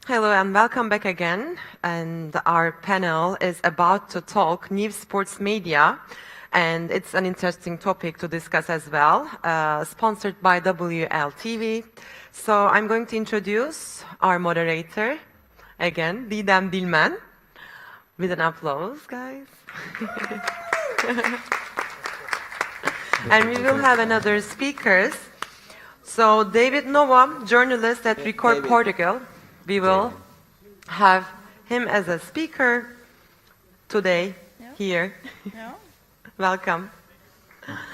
Hello and welcome back again. And our panel is about to talk New Sports Media, and it's an interesting topic to discuss as well, sponsored by WLTV. So I'm going to introduce our moderator again, DILMEN, with an applause, guys. And we will have another speakers. So David NOVO, journalist at Record Portugal. We will have him as a speaker today here. Welcome.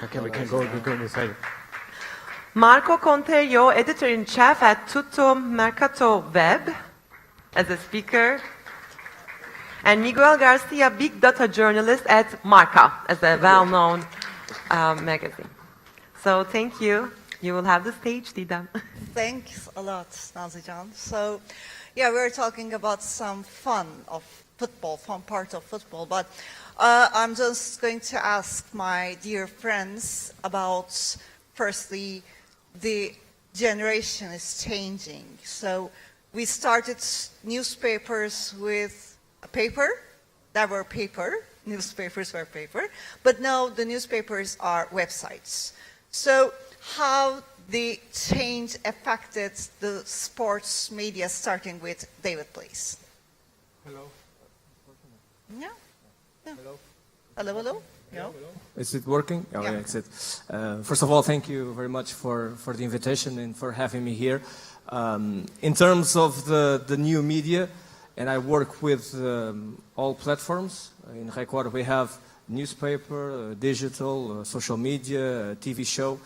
Okay, we can go inside. Marco Conterio, editor-in-chief at Tutto Mercato Web, as a speaker. And Miguel Garcia, big data journalist at Marca, as a well-known magazine. So thank you. You will have the stage, Didem. Thanks a lot, Nazijan. So, yeah, we're talking about some fun of football, fun part of football, but I'm just going to ask my dear friends about, firstly, the generation is changing. So we started newspapers with a paper, that were paper, newspapers were paper, but now the newspapers are websites. So how the change affected the sports media, starting with David, please. Hello. Yeah. Hello. Yeah. Is it working? Oh, yeah, it's it. First of all, thank you very much for the invitation and for having me here. In terms of the new media, and I work with all platforms. In Record we have newspaper, digital, social media, TV show.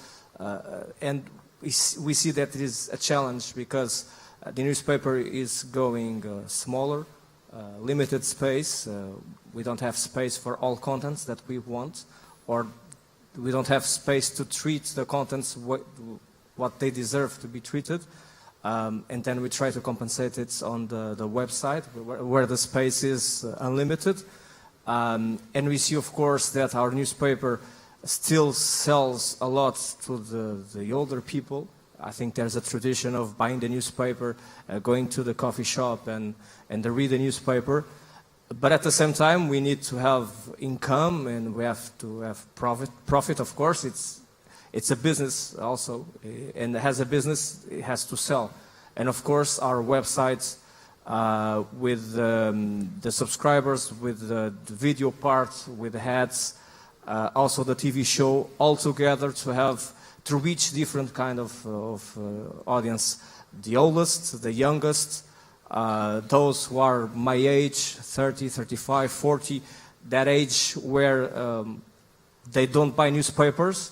And we see that it is a challenge because the newspaper is going smaller, limited space. We don't have space for all contents that we want, or we don't have space to treat the contents what they deserve to be treated. And then we try to compensate it on the website where the space is unlimited. And we see, of course, that our newspaper still sells a lot to the older people. I think there's a tradition of buying the newspaper, going to the coffee shop and read the newspaper. But at the same time, we need to have income and we have to have profit, of course. It's a business also, and as a business, it has to sell. And of course, our websites with the subscribers, with the video part, with the ads, also the TV show, all together to reach different kind of audience. The oldest, the youngest, those who are my age, 30, 35, 40, that age where they don't buy newspapers,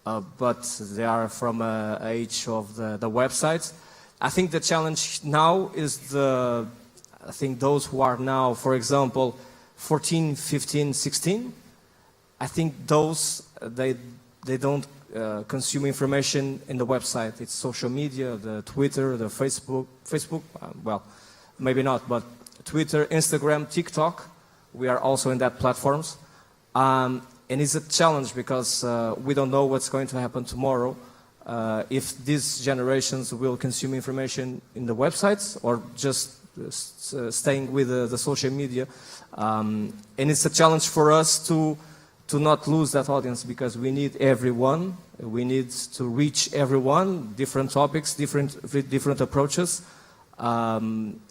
but they are from an age of the websites. I think the challenge now is I think those who are now, for example, 14, 15, 16, I think those, they don't consume information in the website. It's social media, the Twitter, the Facebook, well, maybe not, but Twitter, Instagram, TikTok, we are also in that platforms. And it's a challenge because we don't know what's going to happen tomorrow, if these generations will consume information in the websites or just staying with the social media. And it's a challenge for us to not lose that audience because we need everyone. We need to reach everyone, different topics, different approaches. And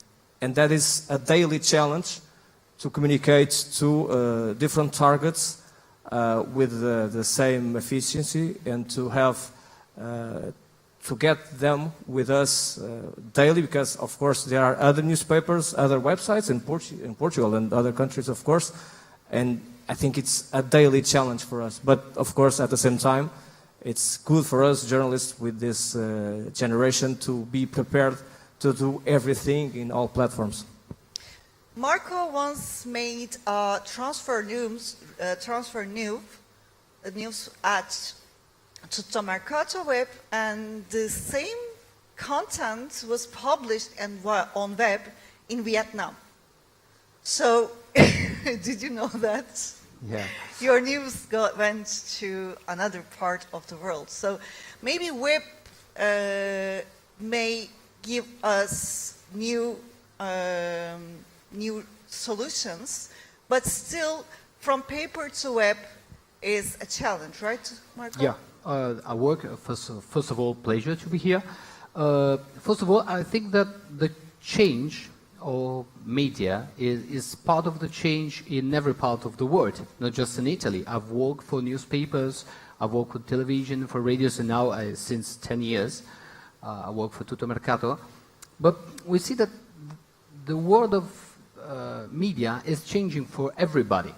that is a daily challenge to communicate to different targets with the same efficiency and to have to get them with us daily, because of course there are other newspapers, other websites in Portugal and other countries, of course, and I think it's a daily challenge for us. But of course, at the same time, it's good for us journalists with this generation to be prepared to do everything in all platforms. Marco once made a transfer news at Tutto Mercato Web, and the same content was published on web in Vietnam. So, did you know that? Yeah. Your news went to another part of the world. So maybe web may give us new new solutions, but still from paper to web is a challenge, right, Marco? Yeah, I work, first of all, pleasure to be here. First of all, I think that the change of media is part of the change in every part of the world, not just in Italy. I've worked for newspapers, I've worked for television, for radios, and now since 10 years, I work for Tutto Mercato. But we see that the world of media is changing for everybody.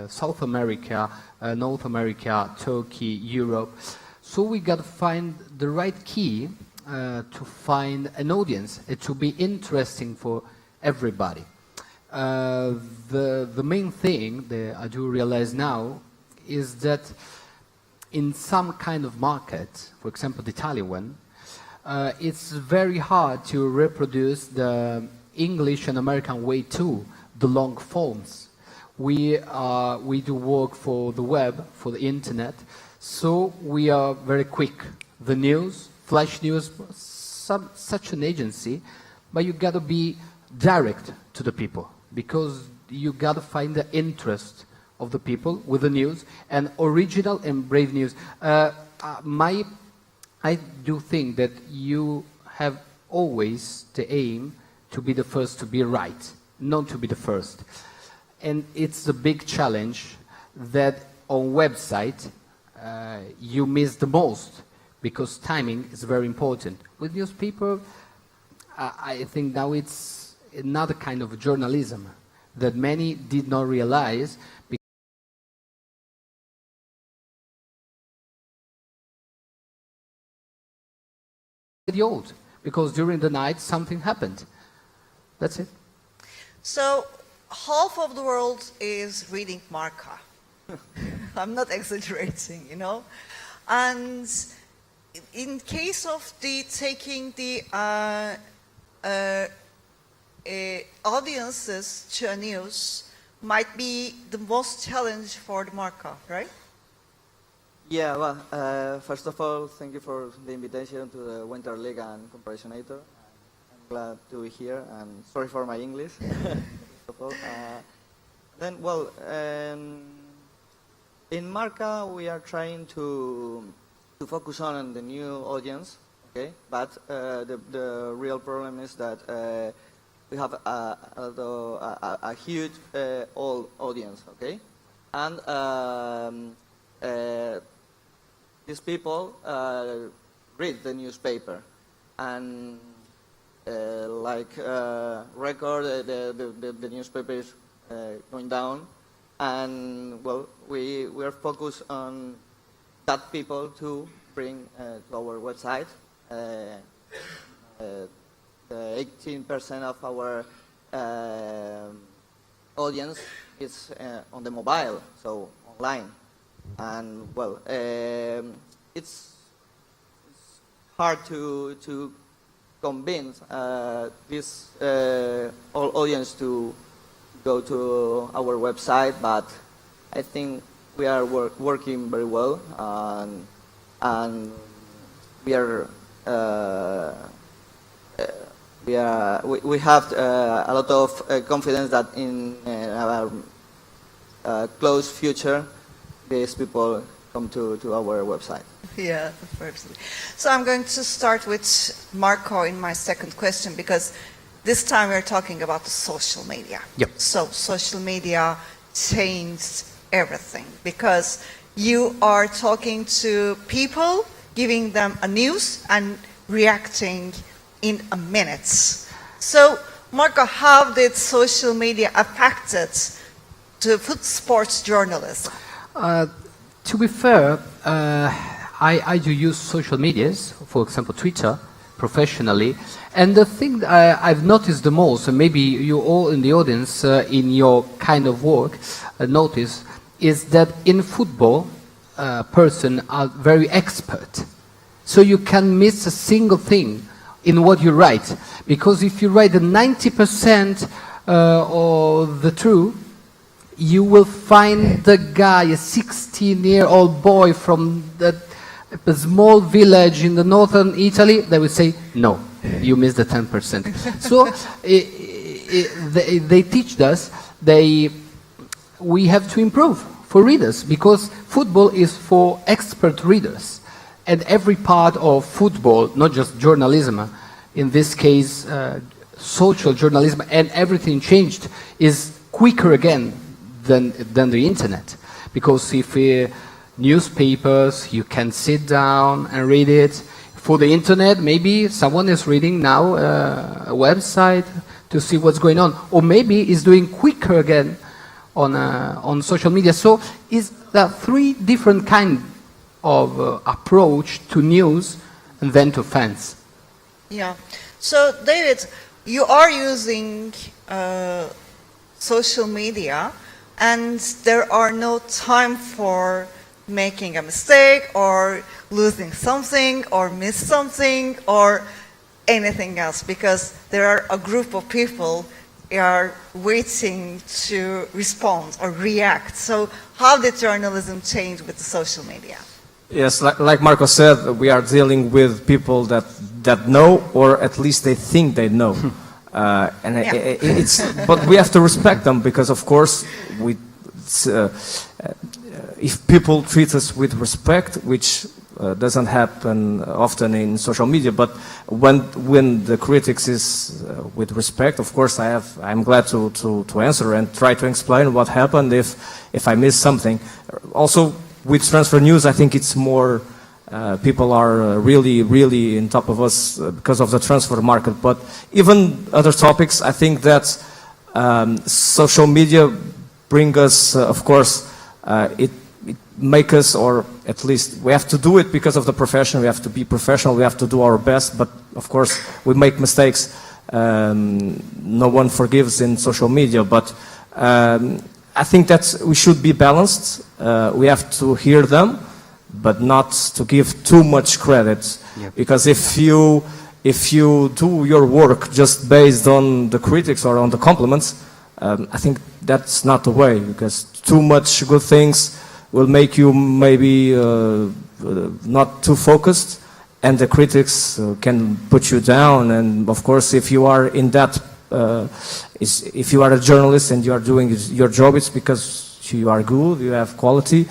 South America, North America, Turkey, Europe. So we got to find the right key to find an audience, to be interesting for everybody. The main thing that I do realize now is that in some kind of market, for example the Italian one, it's very hard to reproduce the English and American way too, the long forms. We do work for the web, for the internet, so we are very quick. The news, flash news, such an agency, but you got to be direct to the people because you got to find the interest of the people with the news and original and brave news. I do think that you have always the aim to be the first to be right, not to be the first. And it's a big challenge that on website you miss the most because timing is very important. With newspaper, I think now it's another kind of journalism that many did not realize. Old, because during the night something happened. That's it. So half of the world is reading Marca. I'm not exaggerating, you know. And in case of taking the audiences to a news might be the most challenge for the Marca, right? Yeah, well, first of all, thank you for the invitation to the Winter League and Comparisinator. I'm glad to be here, and sorry for my English. First of all. Then, well, in Marca, we are trying to focus on the new audience, okay? But the real problem is that we have a huge old audience, okay? And these people read the newspaper and record the newspaper is going down, and well, we are focused on that people to bring to our website. 18% of our audience is on the mobile, so online. And well, it's hard to convince this audience to go to our website, but I think we are working very well, and we are we have a lot of confidence that in our close future these people come to our website. Yeah, absolutely. So I'm going to start with Marco in my second question, because this time we're talking about the social media. Yep. So social media changed everything, because you are talking to people, giving them a news and reacting in a minute. So Marco, how did social media affected the sports journalism? To be fair, I do use social medias, for example Twitter, professionally, and the thing I've noticed the most, and maybe you all in the audience in your kind of work notice, is that in football, person are very expert. So you can miss a single thing in what you write, because if you write the 90% of the truth, you will find the guy, a 16-year-old boy from a small village in the northern Italy, they will say, no, You missed the 10%. So they teach us we have to improve for readers, because football is for expert readers. And every part of football, not just journalism, in this case, social journalism, and everything changed, is quicker again than the internet. Because if newspapers, you can sit down and read it. For the internet, maybe someone is reading now a website to see what's going on, or maybe is doing quicker again on social media. So is there three different kinds of approach to news and then to fans? Yeah. So, David, you are using social media, and there are no time for making a mistake or losing something or miss something or anything else, because there are a group of people are waiting to respond or react. So how did journalism change with the social media? Yes, like Marco said, we are dealing with people that know, or at least they think they know. But we have to respect them, because of course if people treat us with respect, which doesn't happen often in social media, but when the critics is with respect, of course I'm glad to answer and try to explain what happened if I miss something. Also with transfer news, I think it's more people are really in top of us because of the transfer market. But even other topics, I think that social media bring us, of course, it make us, or at least we have to do it because of the profession. We have to be professional. We have to do our best. But of course, we make mistakes. No one forgives in social media. But I think that we should be balanced. We have to hear them, but not to give too much credit. Yep. Because if you do your work just based on the critics or on the compliments, I think that's not the way, because too much good things will make you maybe not too focused, and the critics can put you down. And of course, if you are in that, if you are a journalist and you are doing your job, it's because you are good, you have quality.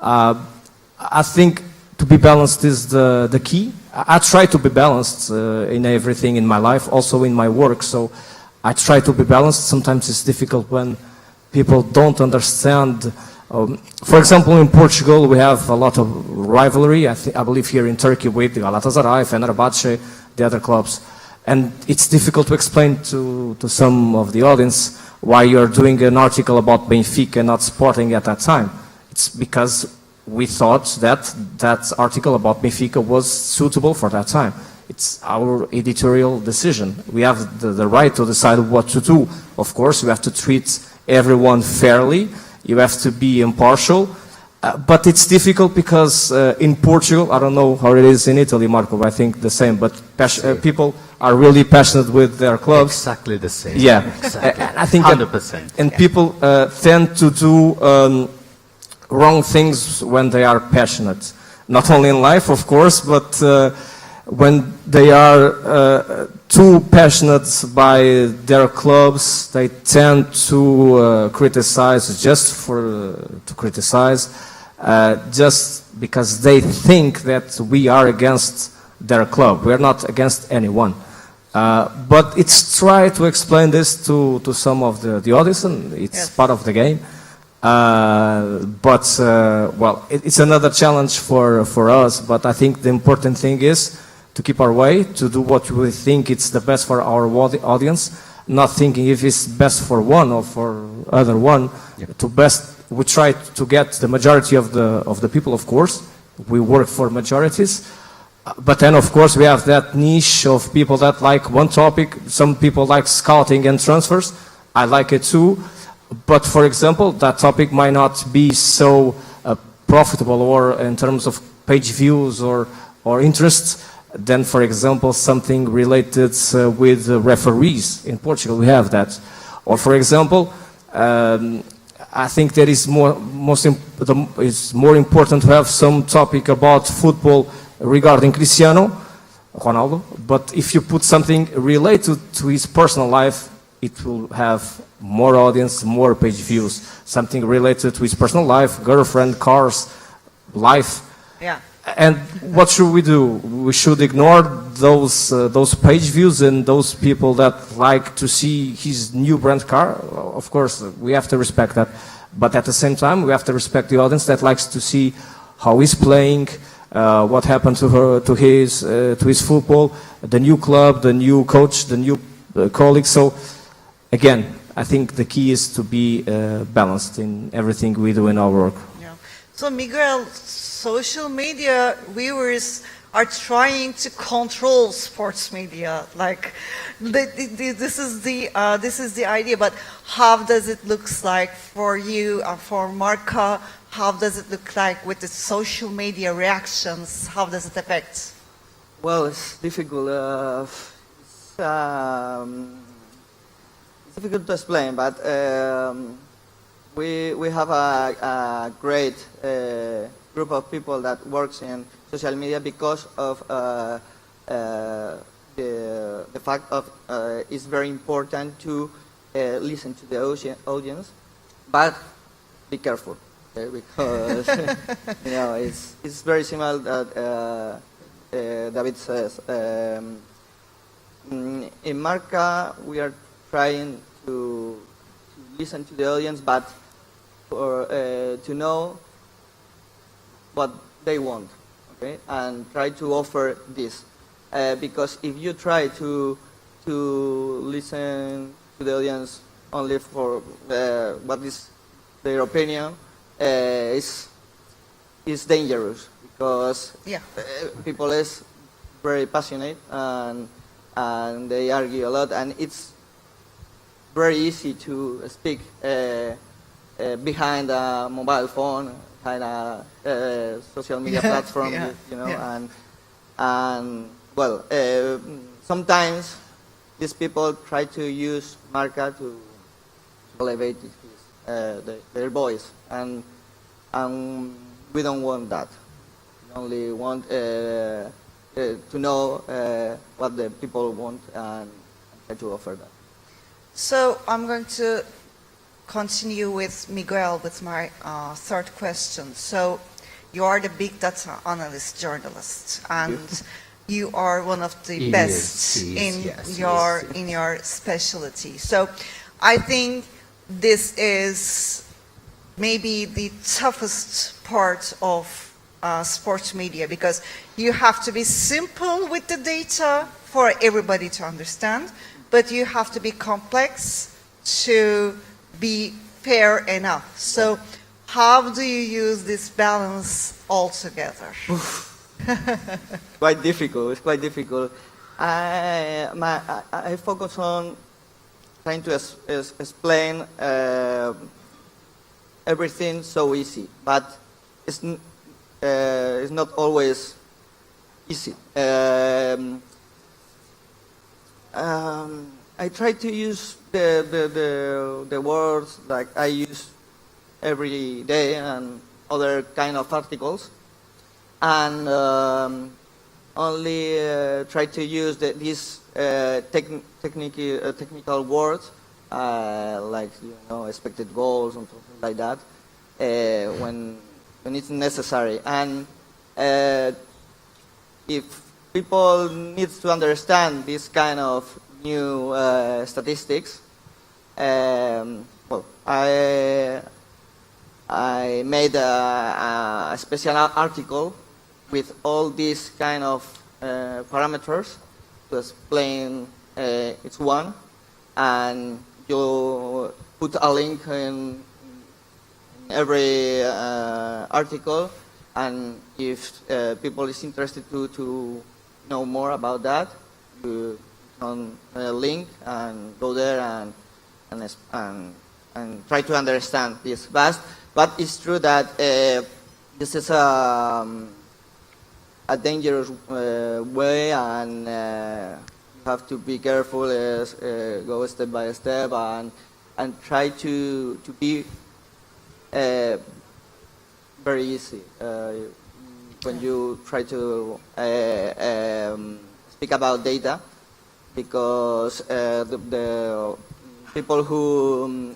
I think to be balanced is the key. I try to be balanced in everything in my life, also in my work. So I try to be balanced. Sometimes it's difficult when people don't understand. For example, in Portugal, we have a lot of rivalry. I believe here in Turkey with Galatasaray, Fenerbahce, the other clubs. And it's difficult to explain to some of the audience why you're doing an article about Benfica and not Sporting at that time. It's because we thought that that article about Benfica was suitable for that time. It's our editorial decision. We have the right to decide what to do. Of course, we have to treat everyone fairly. You have to be impartial. But it's difficult because in Portugal, I don't know how it is in Italy, Marco, but I think the same, but people are really passionate with their clubs. Exactly the same. Yeah. Exactly. I think 100%. And people tend to do wrong things when they are passionate. Not only in life, of course, but when they are too passionate by their clubs, they tend to criticize just to criticize, just because they think that we are against their club. We are not against anyone. But it's try to explain this to some of the audience, and it's part of the game. Well, it's another challenge for us, but I think the important thing is to keep our way, to do what we think it's the best for our audience, not thinking if it's best for one or for other one. Yep. We try to get the majority of the people, of course. We work for majorities. But then, of course, we have that niche of people that like one topic. Some people like scouting and transfers. I like it too. But, for example, that topic might not be so profitable or in terms of page views or interest than, for example, something related with referees. In Portugal, we have that. Or, for example, I think that it's more important to have some topic about football regarding Cristiano Ronaldo. But if you put something related to his personal life, it will have more audience, more page views. Something related to his personal life, girlfriend, cars, life. Yeah. And what should we do? We should ignore those page views and those people that like to see his new brand car. Of course, we have to respect that. But at the same time, we have to respect the audience that likes to see how he's playing, what happened to his football, the new club, the new coach, the new colleagues. So, again, I think the key is to be balanced in everything we do in our work. Yeah. So Miguel, social media viewers are trying to control sports media. Like, this is the idea. But how does it look like for you, for Marca? How does it look like with the social media reactions? How does it affect? Well, it's difficult. It's difficult to explain, but we have a great group of people that works in social media because of the fact of it's very important to listen to the audience, but be careful, okay? Because you know it's very similar that David says. In Marca, we are trying to listen to the audience, but to know what they want, okay, and try to offer this. Because if you try to listen to the audience only for what is their opinion, is dangerous because people is very passionate and they argue a lot, and it's very easy to speak behind a mobile phone, behind a social media platform, you know, and well, sometimes these people try to use Marca to elevate their voice, and we don't want that. We only want to know what the people want and try to offer that. So I'm going to continue with Miguel with my third question. So you are the big data analyst journalist, and you are one of the best in your specialty. So I think this is maybe the toughest part of sports media, because you have to be simple with the data for everybody to understand, but you have to be complex to be fair enough. So how do you use this balance altogether? Quite difficult. It's quite difficult. I focus on trying to explain everything so easy, but it's not always easy. I try to use the words like I use every day and other kind of articles, and only try to use these technical words like, you know, expected goals and something like that when it's necessary. And if people need to understand this kind of new statistics, well, I made a special article with all these kind of parameters to explain each one, and you put a link in every article, and if people is interested to know more about that, you on a link and go there and try to understand this. But it's true that this is a dangerous way, and you have to be careful, go step by step, and try to be very easy when you try to speak about data because the people who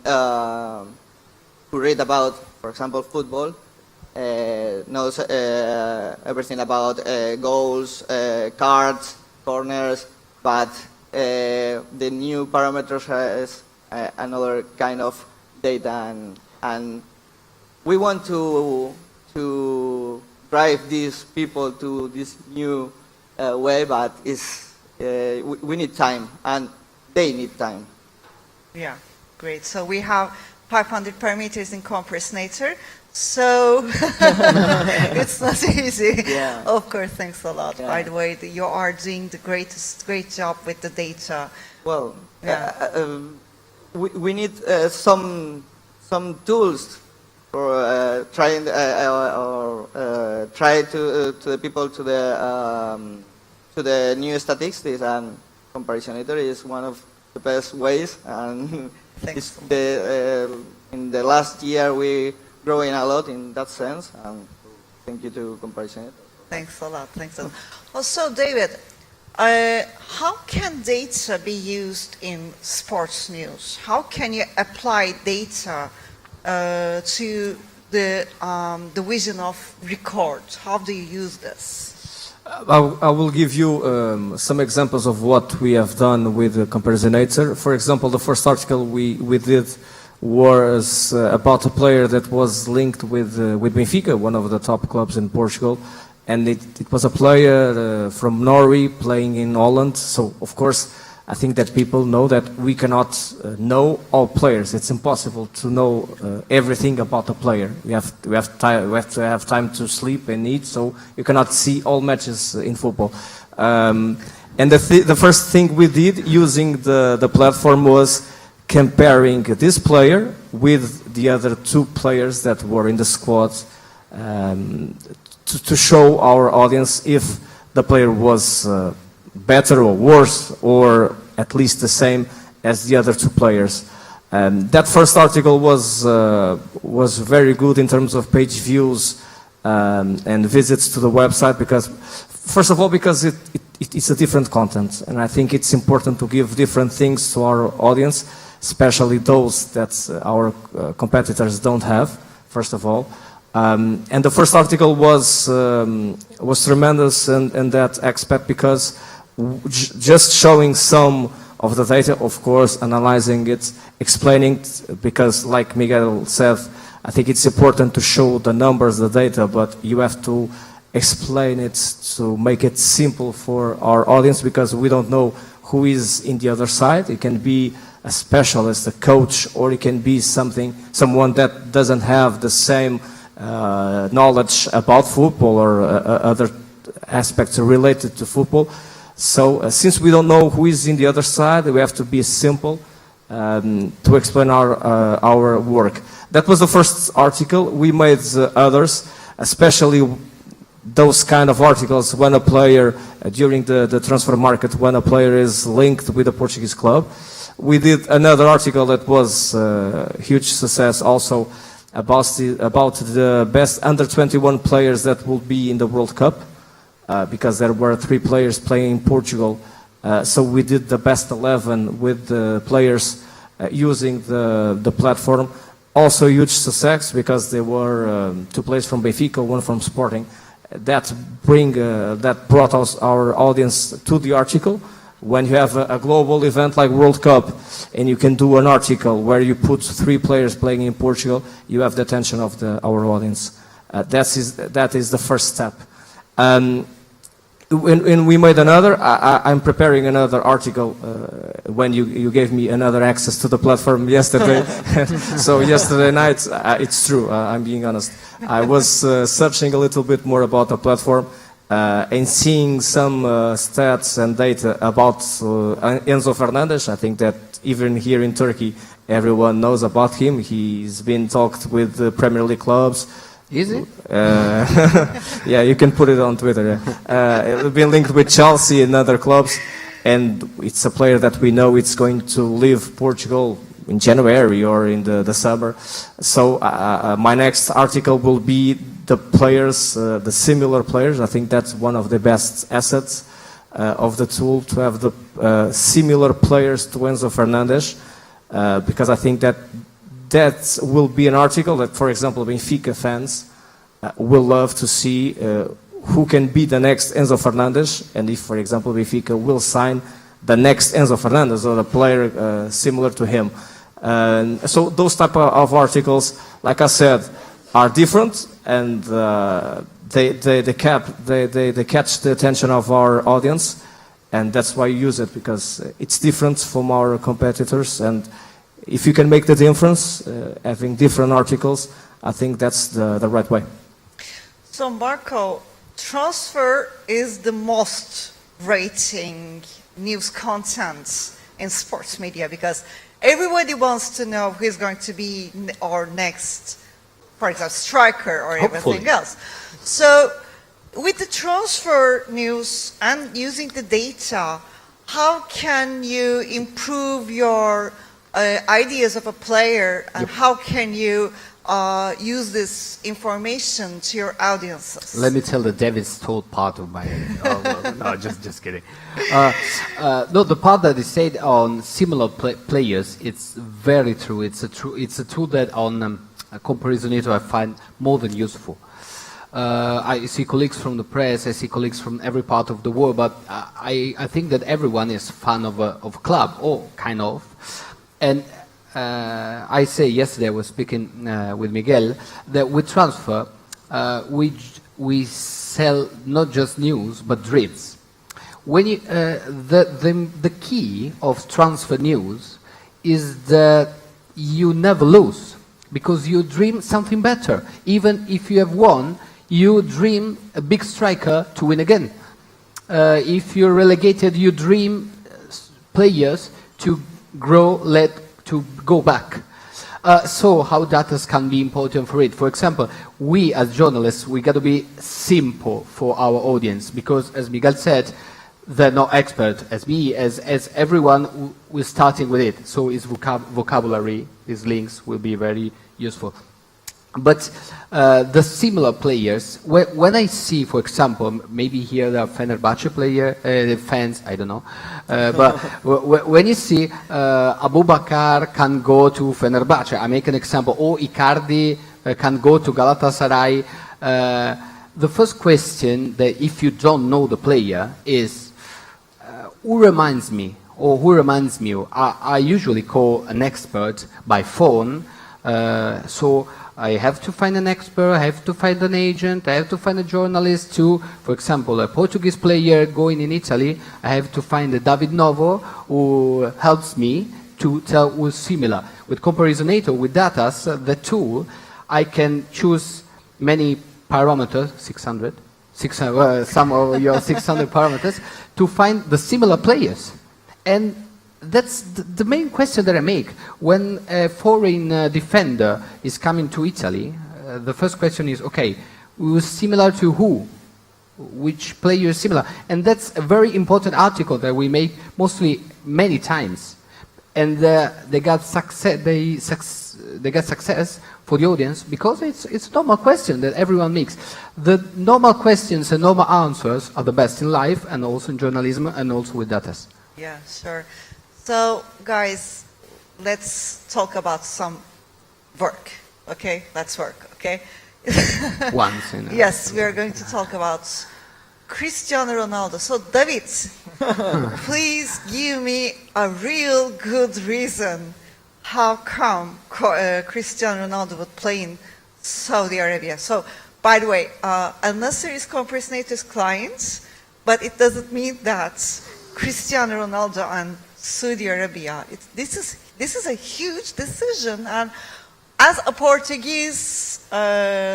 read about, for example, football, knows everything about goals, cards, corners, but the new parameters has another kind of data, and we want to drive these people to this new way, but we need time, and they need time. Yeah, great. So we have 500 parameters in compressnator. So it's not easy. Yeah. Of course, thanks a lot. Yeah. By the way, you are doing the great job with the data. Well, Yeah. we need some tools for trying or try to the people to the new statistics, and comparisinator is one of the best ways. And Thanks. In the last year we growing a lot in that sense, and thank you to comparisinator. Thanks a lot. Thanks a lot. Also, David, how can data be used in sports news? How can you apply data to the vision of record? How do you use this? I will give you some examples of what we have done with the comparisinator. For example, the first article we did was about a player that was linked with Benfica, one of the top clubs in Portugal, and it was a player from Norway playing in Holland. So of course, I think that people know that we cannot know all players. It's impossible to know everything about a player. We have to have time to sleep and eat, so you cannot see all matches in football. And the first thing we did using the platform was comparing this player with the other two players that were in the squad, to show our audience if the player was better or worse, or at least the same as the other two players. That first article was very good in terms of page views and visits to the website, because first of all, because it's a different content, and I think it's important to give different things to our audience, especially those that our competitors don't have, first of all. And the first article was tremendous in that aspect, because just showing some of the data, of course, analyzing it, explaining it, because like Miguel said, I think it's important to show the numbers, the data, but you have to explain it to make it simple for our audience, because we don't know who is in the other side. It can be a specialist, a coach, or it can be someone that doesn't have the same knowledge about football or other aspects related to football. So since we don't know who is in the other side, we have to be simple to explain our work. That was the first article. We made others, especially those kind of articles when a player, during the transfer market, when a player is linked with a Portuguese club. We did another article that was a huge success also, about the best under-21 players that will be in the World Cup, because there were 3 players playing in Portugal. So we did the best 11 with the players using the platform. Also huge success, because there were 2 players from Benfica, 1 from Sporting. That brought our audience to the article. When you have a global event like World Cup, and you can do an article where you put 3 players playing in Portugal, you have the attention of our audience. That is the first step. When we made another, I'm preparing another article when you gave me another access to the platform yesterday. So yesterday night, it's true, I'm being honest. I was searching a little bit more about the platform and seeing some stats and data about Enzo Fernandez. I think that even here in Turkey, everyone knows about him. He's been talked with the Premier League clubs. Is it? Yeah, you can put it on Twitter. It's been linked with Chelsea and other clubs, and it's a player that we know it's going to leave Portugal in January or in the summer. So my next article will be the players, the similar players. I think that's one of the best assets of the tool to have the similar players to Enzo Fernandez, because I think that will be an article that, for example, Benfica fans will love to see who can be the next Enzo Fernandez, and if, for example, Benfica will sign the next Enzo Fernandez or a player similar to him. So those type of articles, like I said, are different, and they catch the attention of our audience, and that's why we use it, because it's different from our competitors, and if you can make the difference, having different articles, I think that's the right way. So Marco, transfer is the most rating news content in sports media, because everybody wants to know who is going to be our next, for example, striker or everything else. So with the transfer news and using the data, how can you improve your ideas of a player, and how can you use this information to your audiences? Let me tell the David's told part of my... no, just kidding. No, the part that is said on similar players, it's very true. It's a tool that on Comparisinator I find more than useful. I see colleagues from the press, I see colleagues from every part of the world, but I think that everyone is fan of a club, or kind of. And I say yesterday I was speaking with Miguel that with transfer we sell not just news but dreams. When you, the key of transfer news is that you never lose, because you dream something better. Even if you have won, you dream a big striker to win again. If you're relegated, you dream players to grow, to go back. So how data can be important for it? For example, we as journalists, we got to be simple for our audience, because as Miguel said, they're not expert as me, as everyone, we're starting with it. So his vocabulary, his links will be very useful. But the similar players, when I see, for example, maybe here there are Fenerbahce fans, I don't know, but when you see Abubakar can go to Fenerbahce, I make an example, or Icardi can go to Galatasaray, the first question that if you don't know the player is, who reminds me, or who reminds me? I usually call an expert by phone, so I have to find an expert, I have to find an agent, I have to find a journalist to, for example, a Portuguese player going in Italy, I have to find a David Novo who helps me to tell who's similar. With Comparisinator, with data, the tool, I can choose many parameters, 600, some of your 600 parameters, to find the similar players. And that's the main question that I make. When a foreign defender is coming to Italy, the first question is, okay, who's similar to who? Which player is similar? And that's a very important article that we make many times. And they got success. They get success for the audience because it's a normal question that everyone makes. The normal questions and normal answers are the best in life, and also in journalism, and also with data. Yeah, sure. So, guys, let's talk about some work, okay? Let's work, okay? Once in a... Yes, we are going to talk about Cristiano Ronaldo. So, David, please give me a real good reason how come Cristiano Ronaldo would play in Saudi Arabia. So, by the way, Al-Nassr is Comparisinator's clients, but it doesn't mean that Cristiano Ronaldo and Saudi Arabia. This is a huge decision, and as a Portuguese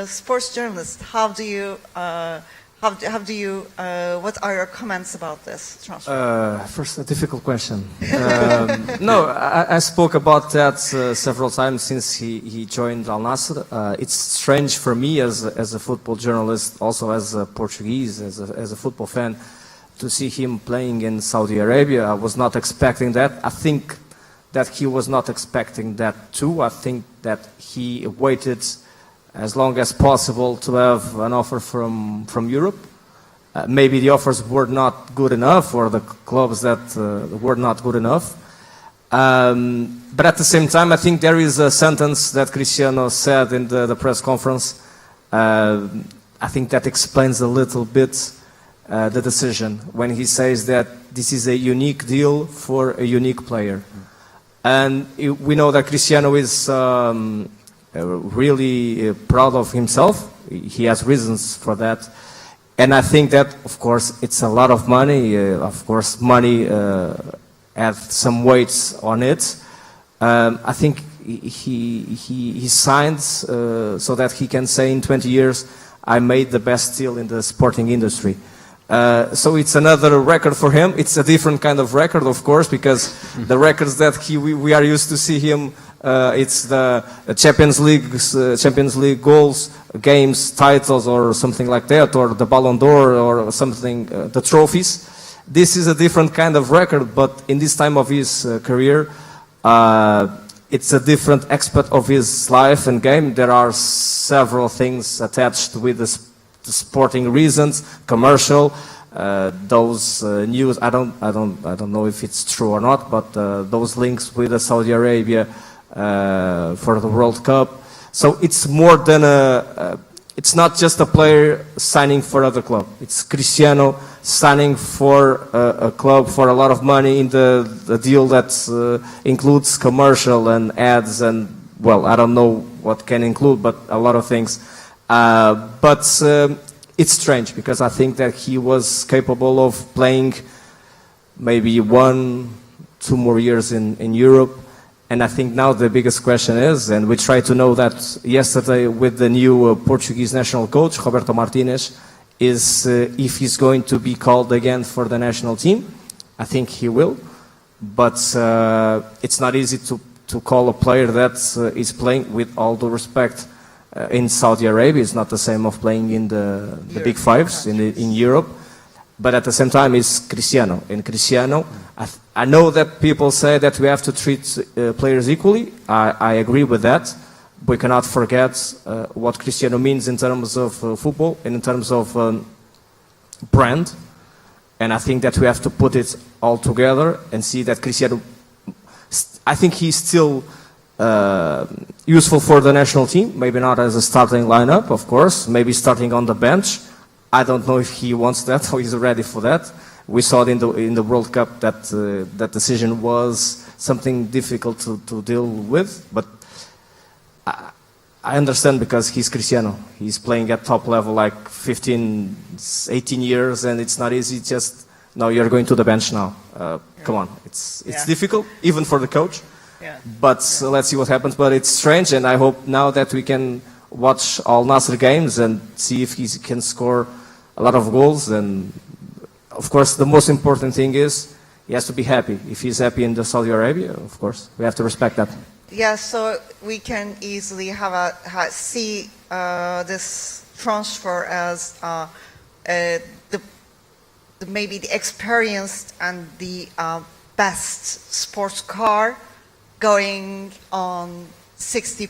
sports journalist, what are your comments about this transfer? First, a difficult question. No, I spoke about that several times since he joined Al Nassr. It's strange for me as a football journalist, also as a Portuguese, as a football fan, to see him playing in Saudi Arabia. I was not expecting that. I think that he was not expecting that too. I think that he waited as long as possible to have an offer from Europe. maybe the offers were not good enough, or the clubs that were not good enough. But at the same time, I think there is a sentence that Cristiano said in the press conference. I think that explains a little bit the decision when he says that this is a unique deal for a unique player. And we know that Cristiano is really proud of himself. He has reasons for that. And I think that, of course, it's a lot of money. Of course, money has some weights on it. I think he signed so that he can say in 20 years, I made the best deal in the sporting industry. So it's another record for him. It's a different kind of record, of course, because the records that we are used to see him, it's the Champions League goals, games, titles, or something like that, or the Ballon d'Or, or something, the trophies. This is a different kind of record, but in this time of his career, it's a different aspect of his life and game. There are several things attached with the sporting reasons, commercial, those news. I don't know if it's true or not, but those links with Saudi Arabia for the World Cup. So it's more than it's not just a player signing for other club. It's Cristiano signing for a club for a lot of money in the deal that includes commercial and ads and, well, I don't know what can include, but a lot of things. But it's strange because I think that he was capable of playing maybe 1-2 more years in Europe. And I think now the biggest question is, and we tried to know that yesterday with the new Portuguese national coach, Roberto Martinez, is if he's going to be called again for the national team. I think he will. But it's not easy to call a player that is playing, with all due respect, in Saudi Arabia. It's not the same of playing in the big fives in Europe. But at the same time, it's Cristiano. And Cristiano, I know that people say that we have to treat players equally. I agree with that. We cannot forget what Cristiano means in terms of football and in terms of brand. And I think that we have to put it all together and see that Cristiano, I think he's still useful for the national team. Maybe not as a starting lineup, of course. Maybe starting on the bench. I don't know if he wants that or he's ready for that. We saw it in the World Cup that that decision was something difficult to deal with. But I understand because he's Cristiano. He's playing at top level like 15, 18 years, and it's not easy. Just, no, you're going to the bench now. Come on, it's difficult even for the coach. Yeah. But let's see what happens. But it's strange, and I hope now that we can watch all Nasser games and see if he can score a lot of goals. And of course, the most important thing is he has to be happy. If he's happy in the Saudi Arabia, of course, we have to respect that. Yeah, so we can easily see this transfer as maybe the experienced and the best sports car going on 60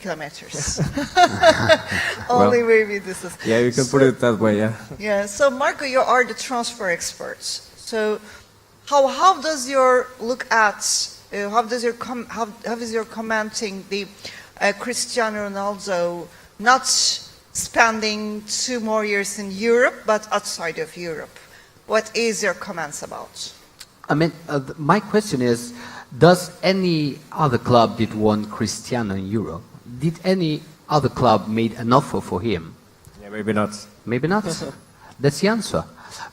kilometers. Only maybe this is. Yeah, you can put it that way. Yeah. Yeah. So Marco, you are the transfer experts. So how does your look at how is your commenting the Cristiano Ronaldo not spending 2 more years in Europe but outside of Europe? What is your comments about? I mean, my question is, does any other club did want Cristiano in Europe? Did any other club made an offer for him? Yeah, maybe not. Maybe not. That's the answer.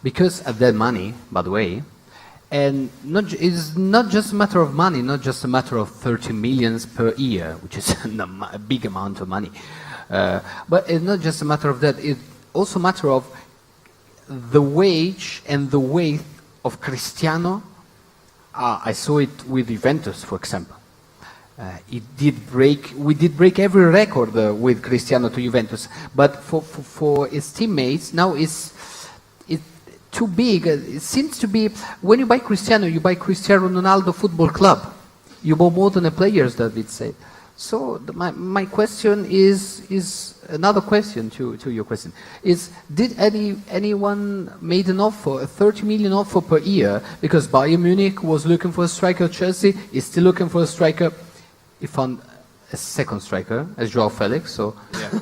Because of that money, by the way, and it's not just a matter of money, not just a matter of 30 millions per year, which is a big amount of money. But it's not just a matter of that, it's also a matter of the wage and the weight of Cristiano. I saw it with Juventus, for example. We did break every record with Cristiano to Juventus, but for his teammates now it's too big. It seems to be, when you buy Cristiano Ronaldo Football Club. You buy more than a player, as David said. So my question is another question to your question. Did anyone made an offer, a 30 million offer per year? Because Bayern Munich was looking for a striker, Chelsea is still looking for a striker. He found a second striker, as Joao Felix. So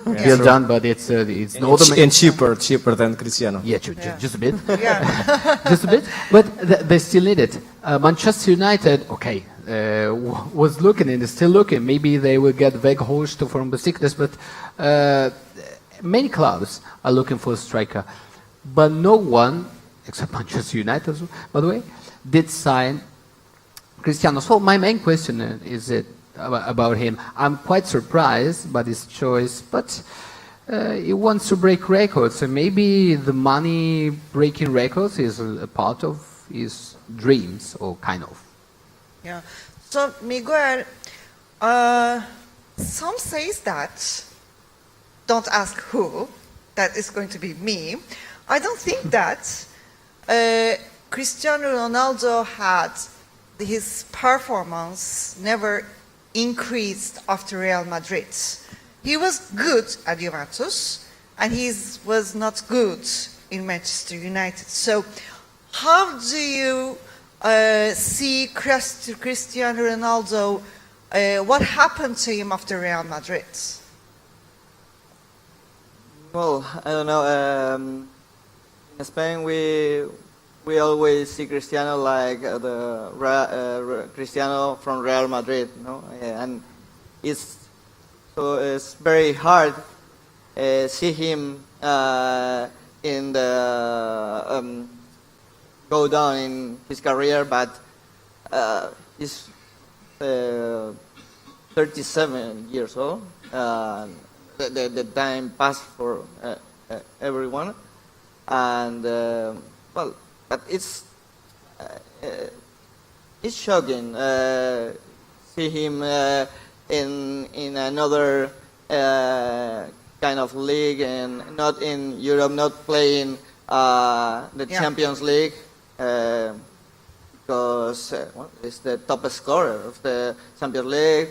well done, but it's and cheaper than Cristiano. Yeah, just a bit. Yeah. Just a bit, but they still need it. Manchester United, okay, was looking and is still looking. Maybe they will get Weghorst from Besiktas, but many clubs are looking for a striker. But no one, except Manchester United, by the way, did sign Cristiano. So my main question is about him. I'm quite surprised by his choice, but he wants to break records, and maybe the money breaking records is a part of his dreams, or kind of. Yeah. So Miguel, some says that, don't ask who, that is going to be me. I don't think that Cristiano Ronaldo had his performance never increased after Real Madrid. He was good at Juventus, and he was not good in Manchester United. So how do you see Cristiano Ronaldo, what happened to him after Real Madrid? Well, I don't know. In Spain, we always see Cristiano like Cristiano from Real Madrid, no? And it's very hard see him in the go down in his career, but he's 37 years old. The time passed for everyone, and well, but it's shocking see him in another kind of league, and not in Europe, not playing the Champions League, because he's the top scorer of the Champions League.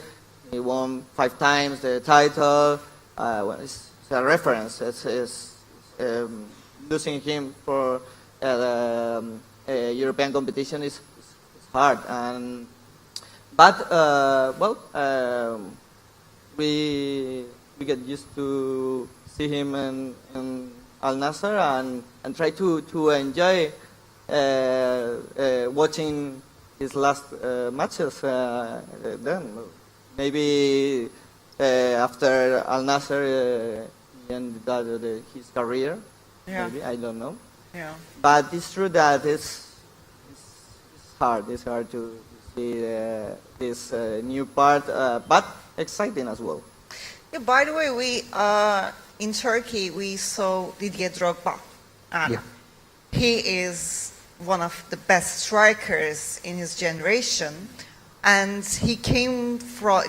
He won 5 times the title. Well, it's a reference. It's losing him for European competition is hard, but we get used to see him in Al Nassr, and try to enjoy watching his last matches. Then maybe after Al Nassr he ended his career. Yeah. Maybe, I don't know. Yeah. But it's true that it's hard. It's hard to see this new part, but exciting as well. Yeah, by the way, we in Turkey we saw Didier Drogba, and he is one of the best strikers in his generation, and he came from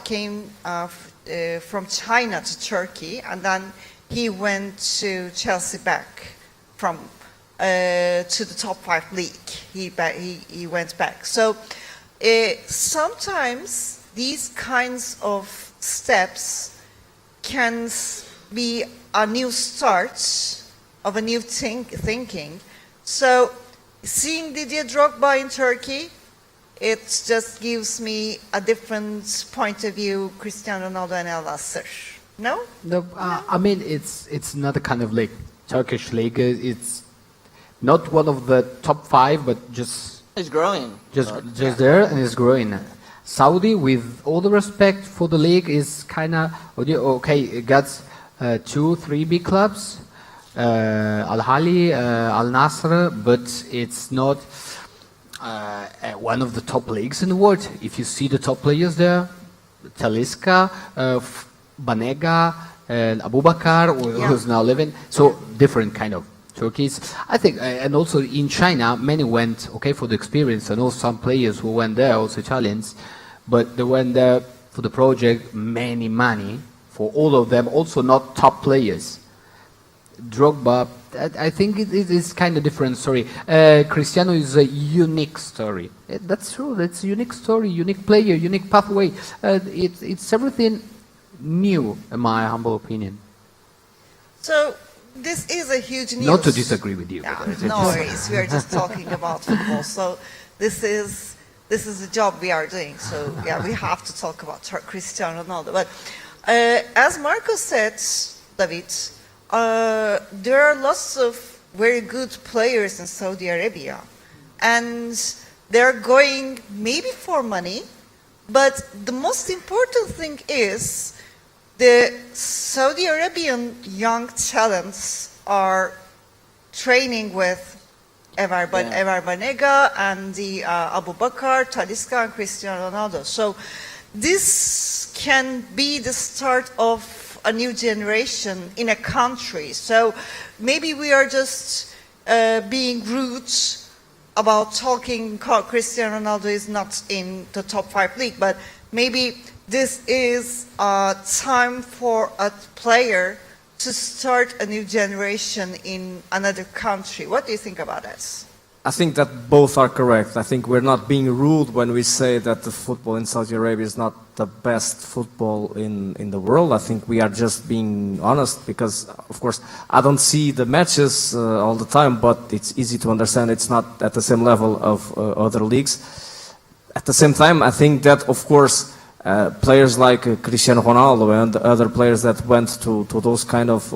China to Turkey, and then he went to Chelsea back from to the top 5 league. He went back. So sometimes these kinds of steps can be a new start of a new thinking. So seeing Didier Drogba in Turkey, it just gives me a different point of view, Cristiano Ronaldo and Al Nassr. No? No, I mean, it's not a kind of league. Turkish league, it's not one of the top 5, but just... It's growing. Just there, and it's growing. Saudi, with all the respect for the league, is kind of... Okay, it got 2-3 big clubs. Al-Ahly, Al-Nassr, but it's not one of the top leagues in the world. If you see the top players there, Talisca, Banega, and Abubakar, who's now living, so different kind of Turkeys. I think, and also in China, many went, okay, for the experience. I know some players who went there, also Italians, but they went there for the project, many money for all of them, also not top players. Drogba, I think it is kind of different story. Cristiano is a unique story. That's true. That's a unique story, unique player, unique pathway. It's everything new, in my humble opinion. So this is a huge news. Not to disagree with you. Yeah, but it's no just- worries. We are just talking about football. So this is the job we are doing. So yeah, we have to talk about Cristiano Ronaldo. But as Marco said, David, there are lots of very good players in Saudi Arabia, and they're going maybe for money, but the most important thing is the Saudi Arabian young talents are training with Evar Banega and the Abu Bakr, Talisca, and Cristiano Ronaldo. So this can be the start of a new generation in a country. So maybe we are just being rude about talking Cristiano Ronaldo is not in the top 5 league, but maybe this is a time for a player to start a new generation in another country. What do you think about that? I think that both are correct. I think we're not being rude when we say that the football in Saudi Arabia is not the best football in the world. I think we are just being honest because, of course, I don't see the matches all the time, but it's easy to understand it's not at the same level of other leagues. At the same time, I think that, of course, players like Cristiano Ronaldo and other players that went to those kind of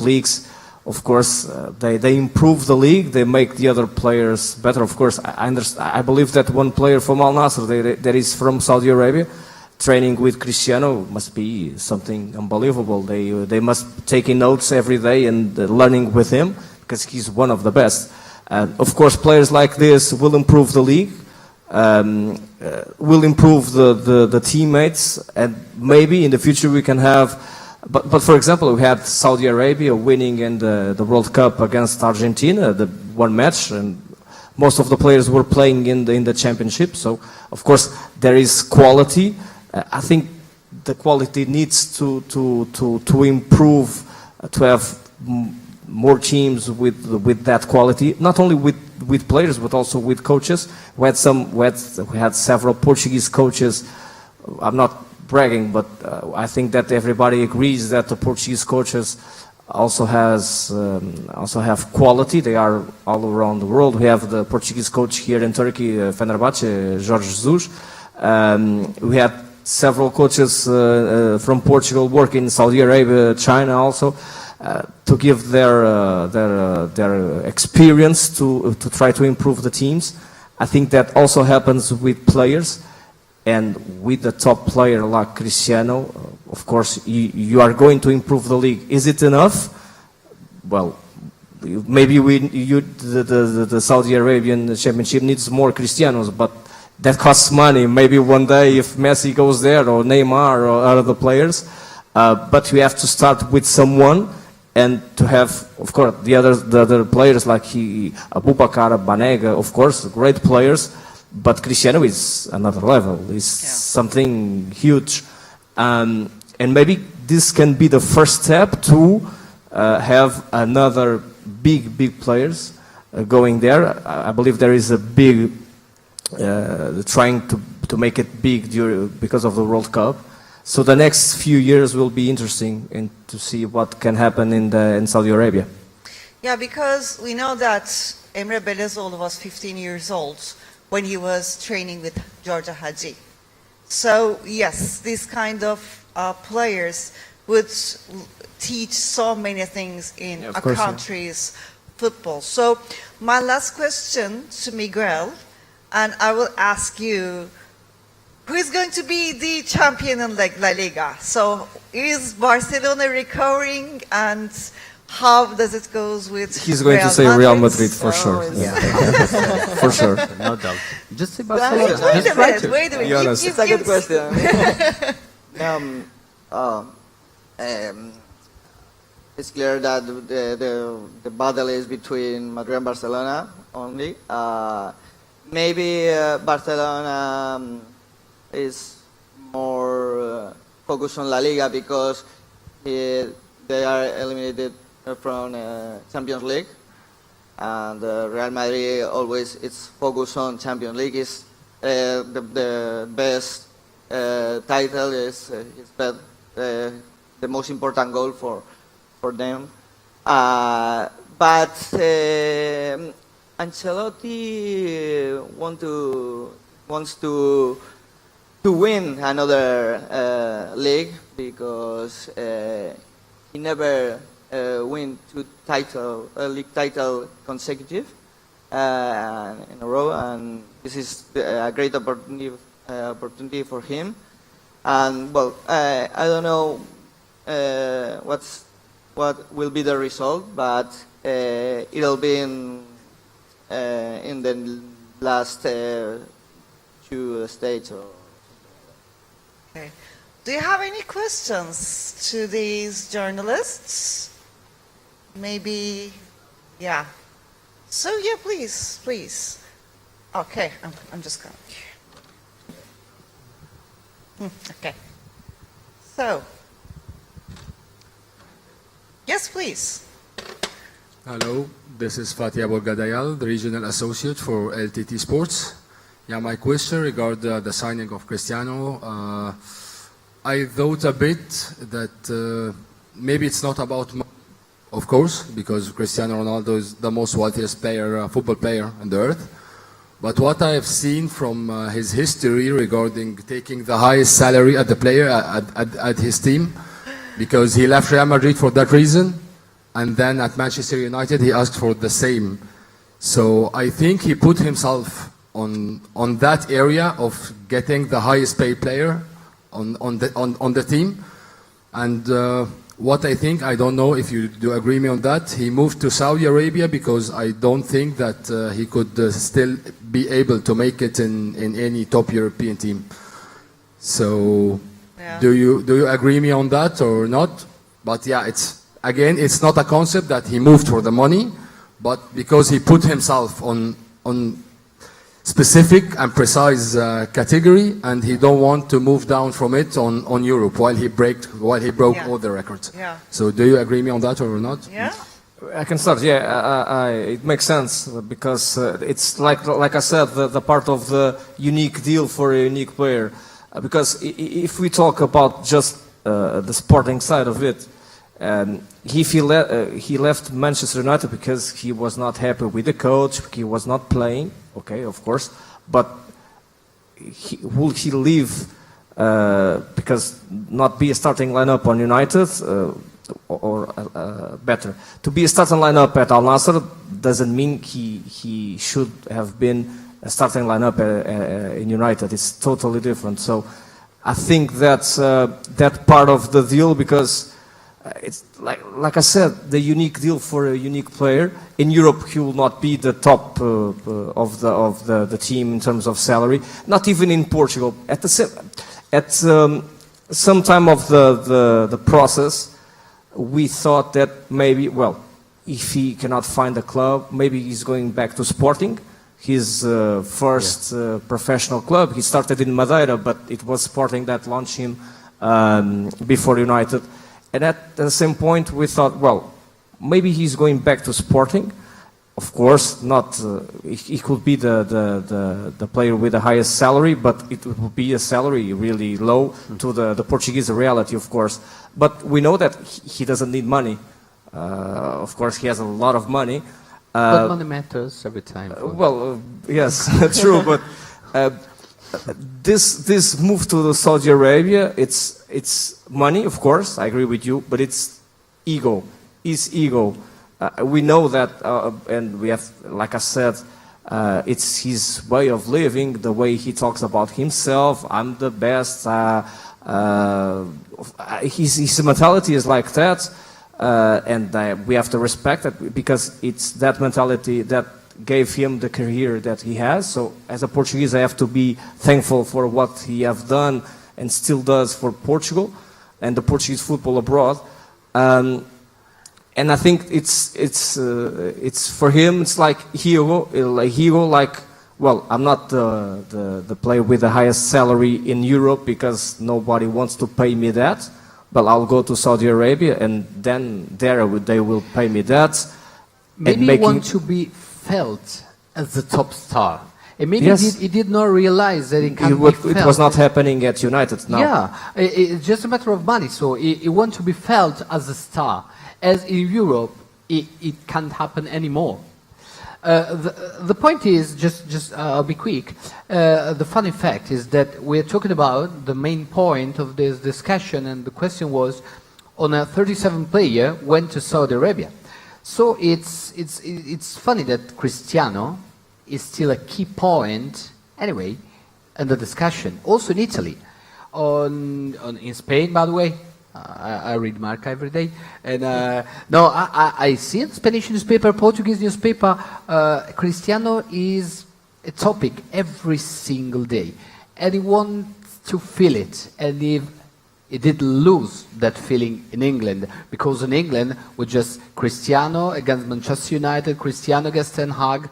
leagues, of course, they improve the league. They make the other players better. Of course, I believe that one player from Al Nassr that is from Saudi Arabia, training with Cristiano must be something unbelievable. They must take in notes every day and learning with him because he's one of the best. Of course, players like this will improve the league, will improve the teammates, and maybe in the future we can have. But for example, we had Saudi Arabia winning in the World Cup against Argentina, the one match, and most of the players were playing in the championship. So of course there is quality. I think the quality needs to improve, to have more teams with that quality. Not only with players, but also with coaches. We had several Portuguese coaches. I'm not bragging, but I think that everybody agrees that the Portuguese coaches also have quality. They are all around the world. We have the Portuguese coach here in Turkey, Fenerbahce, Jorge Jesus. We had several coaches from Portugal working in Saudi Arabia, China also, to give their experience to try to improve the teams. I think that also happens with players. And with the top player like Cristiano, of course, you are going to improve the league. Is it enough? Well, maybe the Saudi Arabian Championship needs more Cristianos, but that costs money. Maybe one day if Messi goes there or Neymar or other players, but we have to start with someone and to have, of course, the other players like Abu Bakr, Banega, of course, great players. But Cristiano is another level. It's something huge, and maybe this can be the first step to have another big players going there. I believe there is a big trying to make it big because of the World Cup. So the next few years will be interesting and to see what can happen in Saudi Arabia. Yeah, because we know that Emre Belezoğlu was 15 years old when he was training with Georgia Hadji. So yes, these kind of players would teach so many things in a country's football. So my last question to Miguel, and I will ask you, who is going to be the champion in La Liga? So is Barcelona recovering, and how does it go with He's going to say Real Madrid for sure. Yeah. For sure. No doubt. Just say Wait Barcelona. Just a try minute, to. wait a minute. Be honest. It's a good question. It's clear that the battle is between Madrid and Barcelona only. Maybe Barcelona is more focused on La Liga because they are eliminated from Champions League, and Real Madrid always its focus on Champions League is the best title is the most important goal for them. But Ancelotti wants to win another league because he never win two league title consecutive in a row, and this is a great opportunity for him. And well, I don't know what will be the result, but it'll be in the last two stages. Okay. Do you have any questions to these journalists? Maybe, yeah. So yeah, please. Okay, I'm just going. Okay. So, yes, please. Hello, this is Fatih Abolgadayal, the Regional Associate for LTT Sports. Yeah, my question regarding the signing of Cristiano. I thought a bit that maybe it's not about money, of course, because Cristiano Ronaldo is the most wealthiest football player on the earth. But what I have seen from his history regarding taking the highest salary at the player at his team, because he left Real Madrid for that reason, and then at Manchester United he asked for the same. So I think he put himself on that area of getting the highest paid player on the team. And what I think, I don't know if you do agree me on that, he moved to Saudi Arabia because I don't think that he could still be able to make it in any top European team. So Yeah. do you agree me on that or not? But yeah, it's not a concept that he moved for the money, but because he put himself on specific and precise category, and he don't want to move down from it on Europe while he broke Yeah. all the records. Yeah. So do you agree me on that or not? Yeah. I can start. Yeah, it makes sense because it's like I said, the part of the unique deal for a unique player. Because if we talk about just the sporting side of it, he left Manchester United because he was not happy with the coach. He was not playing. Okay, of course, but will he leave because not be a starting lineup on United? Or better, to be a starting lineup at Al Nassr doesn't mean he should have been a starting lineup in United. It's totally different. So I think that's that part of the deal, because it's like I said, the unique deal for a unique player. In Europe, he will not be the top of the team in terms of salary. Not even in Portugal. At some time of the process, we thought that maybe, well, if he cannot find a club, maybe he's going back to Sporting, his first professional club. He started in Madeira, but it was Sporting that launched him before United. And at the same point, we thought, well, maybe he's going back to Sporting. Of course, not. He could be the player with the highest salary, but it would be a salary really low to the Portuguese reality, of course. But we know that he doesn't need money. Of course, he has a lot of money. But money matters every time. Well, yes, true. But this move to Saudi Arabia, it's money, of course. I agree with you, but it's ego. It's ego. We know that, and we have, like I said, it's his way of living, the way he talks about himself. I'm the best. His mentality is like that, and we have to respect it, because it's that mentality that gave him the career that he has. So as a Portuguese, I have to be thankful for what he have done and still does for Portugal and the Portuguese football abroad. And I think it's for him, it's like hero, well, I'm not the player with the highest salary in Europe because nobody wants to pay me that, well, I'll go to Saudi Arabia, and then there they will pay me that. Maybe and you want to be felt as the top star. And maybe Yes. he did not realize that it can be felt. It was not happening at United now. Yeah, it's just a matter of money. So he want to be felt as a star. As in Europe, it can't happen anymore. The point is, I'll be quick. The funny fact is that we're talking about the main point of this discussion, and the question was, on a 37 player went to Saudi Arabia. So it's funny that Cristiano is still a key point anyway in the discussion. Also in Italy, in Spain, by the way. I read Marca every day, and no, I see in Spanish newspaper, Portuguese newspaper, Cristiano is a topic every single day, and he wants to feel it. And if he did lose that feeling in England, because in England we just Cristiano against Manchester United, Cristiano against Ten Hag,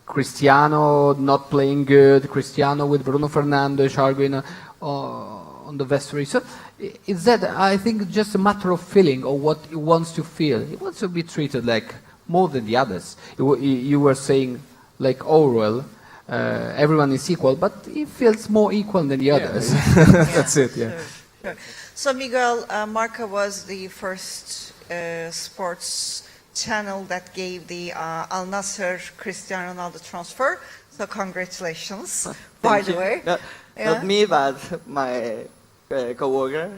Cristiano not playing good, Cristiano with Bruno Fernandes arguing on the vestry. So it's that, I think, just a matter of feeling or what he wants to feel. He wants to be treated like more than the others. You were saying, like Orwell, everyone is equal, but he feels more equal than the others. That's it, yeah. Sure. So Miguel, Marca was the first sports channel that gave the Al Nassr Cristiano Ronaldo transfer. So congratulations, by the way. Not me, but my co-worker,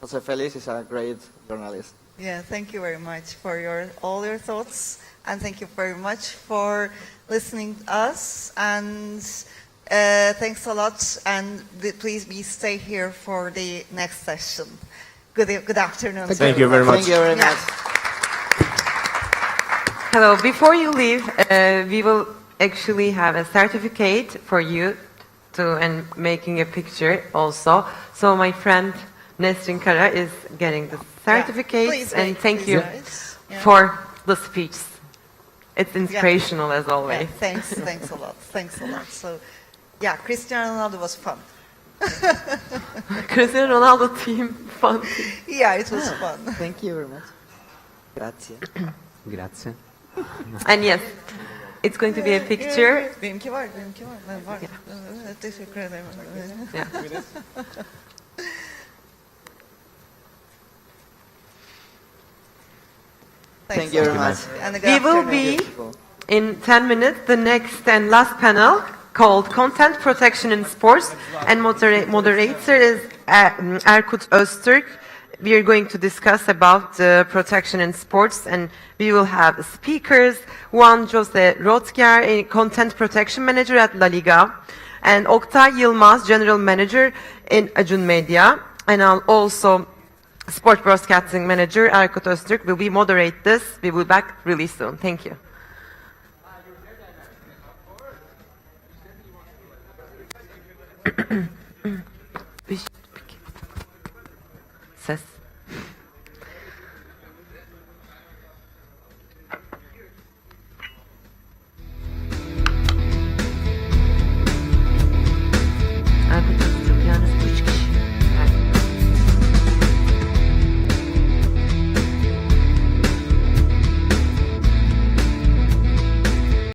Jose Felix, is a great journalist. Yeah, thank you very much for all your thoughts, and thank you very much for listening to us, and thanks a lot, and please stay here for the next session. Good afternoon. Thank you very much. Thank you very much. Hello, before you leave, we will actually have a certificate for you and making a picture also. So my friend Nesrin Kara is getting the certificate, Please, and thank please, you guys. Yeah. for the speech. It's inspirational as always. Yeah, thanks a lot. Thanks a lot. So, yeah, Cristiano Ronaldo was fun. Cristiano Ronaldo team fun. Yeah, it was fun. Thank you very much. Grazie. Grazie. And yes, it's going to be a picture. Benimki var. Ben var. Teşekkür ederim. Yeah. Thank you very much. And We will be, in 10 minutes, the next and last panel called Content Protection in Sports, and moderator is Erkut Öztürk. We are going to discuss about protection in sports, and we will have speakers, Juan Jose Rodger, a Content Protection Manager at La Liga, and Oktay Yılmaz, General Manager in Acun Media, and also Sport Broadcasting Manager Erkut Öztürk will be moderate this. We will be back really soon. Thank you.